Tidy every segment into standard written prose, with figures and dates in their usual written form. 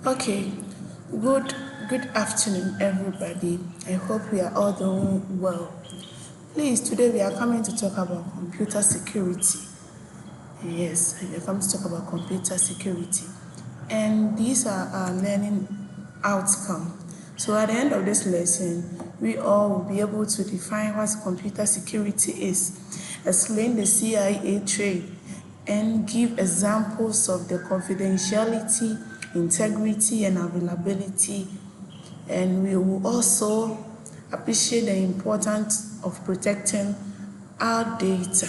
Okay, good good afternoon everybody. I hope we are all doing well. Please, today we are coming to talk about computer security. Yes, we are coming to talk about computer security. And these are our learning outcome. So at the end of this lesson, we all will be able to define what computer security is, explain the CIA trade, and give examples of the confidentiality, integrity, and availability. And we will also appreciate the importance of protecting our data.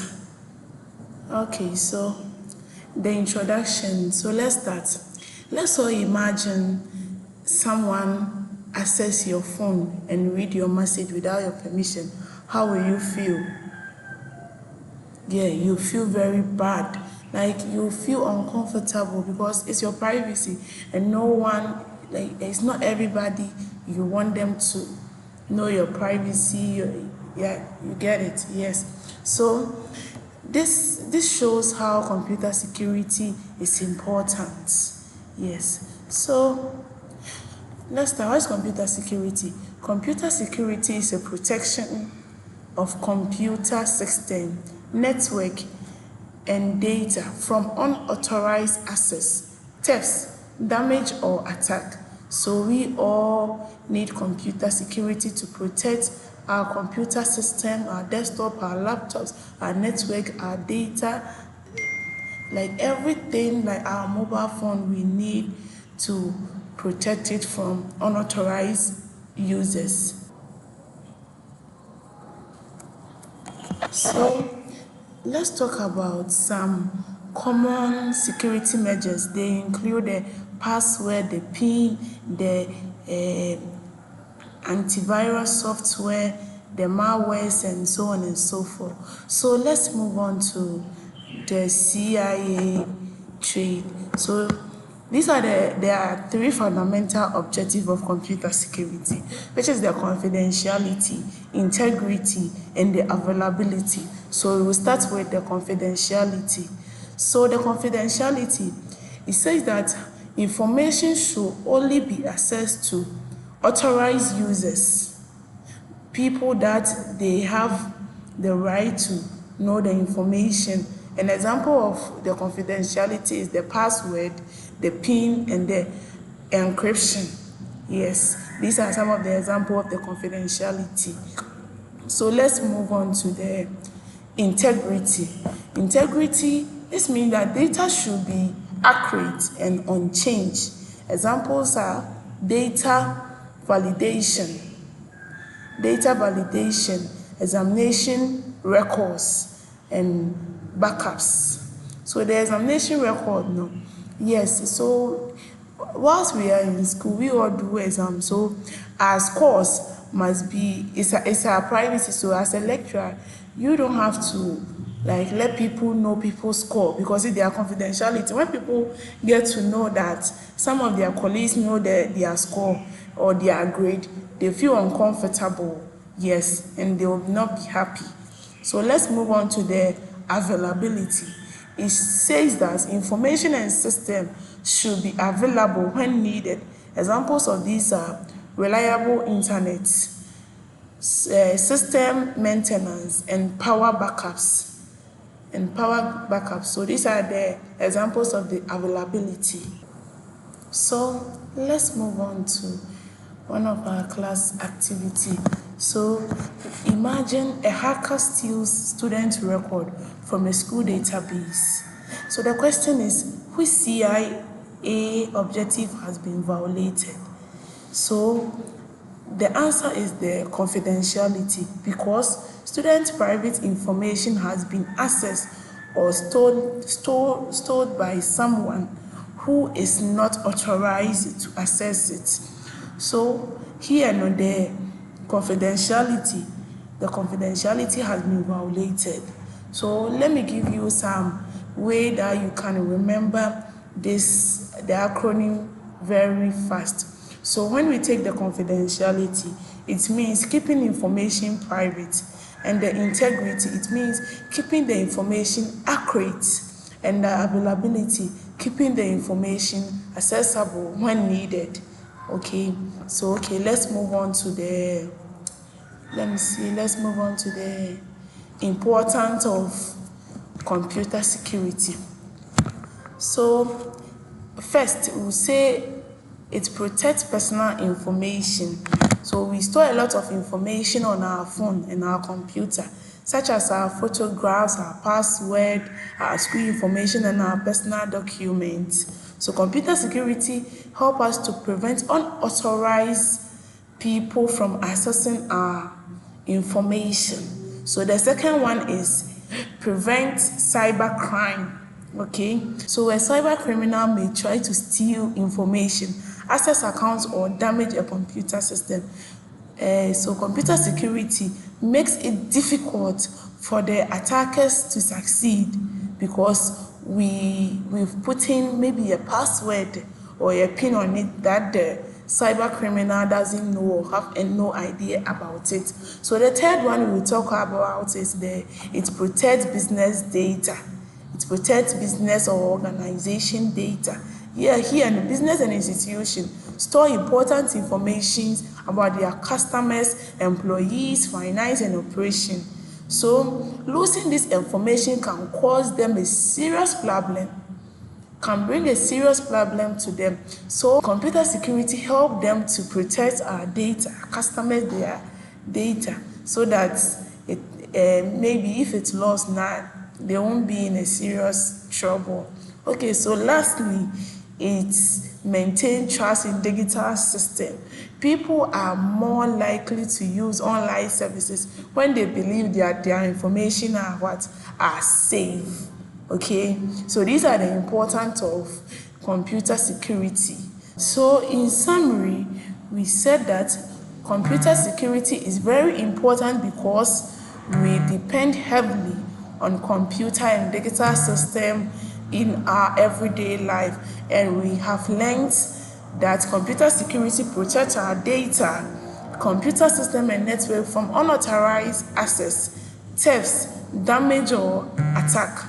Okay, so the introduction. So let's start. Let's all imagine someone access your phone and read your message without your permission. How will you feel? Yeah, you feel very bad. Like you feel uncomfortable because it's your privacy and no one, like it's not everybody you want them to know your privacy. Yeah, you get it. Yes. So this shows how computer security is important. Yes. So let's start. What is computer security? Computer security is a protection of computer system, network, and data from unauthorized access, theft, damage, or attack. So we all need computer security to protect our computer system, our desktop, our laptops, our network, our data, like everything, like our mobile phone, we need to protect it from unauthorized users. So let's talk about some common security measures. They include the password, the PIN, the antivirus software, the malwares, and so on and so forth. So let's move on to the CIA trade. So there are three fundamental objectives of computer security, which is the confidentiality, integrity, and the availability. So we will start with the confidentiality. So the confidentiality, it says that information should only be accessed to authorized users, people that they have the right to know the information. An example of the confidentiality is the password, the PIN, and the encryption. Yes, these are some of the examples of the confidentiality. So let's move on to the integrity. Integrity, this means that data should be accurate and unchanged. Examples are data validation, examination records, and backups. So the examination record, no, yes. So whilst we are in school, we all do exams. So our scores must be, it's our privacy. So as a lecturer, you don't have to like let people know people's score because it's their confidentiality. When people get to know that some of their colleagues know their score or their grade, they feel uncomfortable, yes, and they will not be happy. So let's move on to the availability. It says that information and system should be available when needed. Examples of these are reliable internet, system maintenance, and power backups. So these are the examples of the availability. So let's move on to one of our class activity. So imagine a hacker steals student record from a school database. So the question is, which CIA objective has been violated? So the answer is the confidentiality, because student private information has been accessed or stored by someone who is not authorized to access it. So here no the confidentiality has been violated. So let me give you some way that you can remember the acronym very fast. So when we take the confidentiality, it means keeping information private, and the integrity, it means keeping the information accurate and the availability, keeping the information accessible when needed. Okay, so let's move on to the let's move on to the importance of computer security. So first, we'll say it protects personal information. So we store a lot of information on our phone and our computer, such as our photographs, our password, our school information, and our personal documents. So computer security help us to prevent unauthorized people from accessing our information. So the second one is prevent cyber crime. Okay, so a cyber criminal may try to steal information, access accounts, or damage a computer system. So computer security makes it difficult for the attackers to succeed because we've put in maybe a password or a pin on it that the cyber criminal doesn't know or have no idea about it. So the third one we will talk about is it protects business data. It protects business or organization data. Here the business and institution store important information about their customers, employees, finance, and operation. So losing this information can cause them a serious problem, can bring a serious problem to them. So computer security help them to protect our data, our customers, their data, so that it maybe if it's lost now, they won't be in a serious trouble. Okay, so lastly, it's maintain trust in digital system. People are more likely to use online services when they believe that their information are safe. Okay, so these are the importance of computer security. So in summary, we said that computer security is very important because we depend heavily on computer and digital system in our everyday life, and we have learned that computer security protects our data, computer system and network from unauthorized access, thefts, damage, or attack.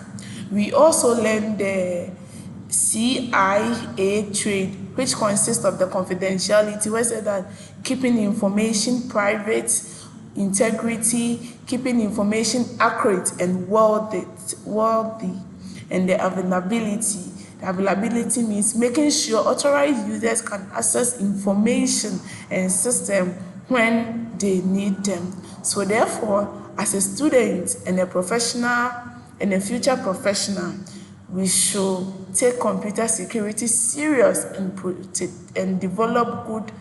We also learned the CIA trade, which consists of the confidentiality, where said that keeping information private, integrity, keeping information accurate and worthy, and the availability. The availability means making sure authorized users can access information and system when they need them. So therefore, as a student and a professional and a future professional, we should take computer security serious and develop good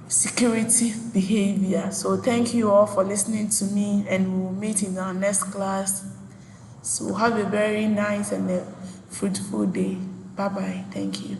security behavior. So thank you all for listening to me, and we'll meet in our next class. So have a very nice and a fruitful day. Bye bye. Thank you.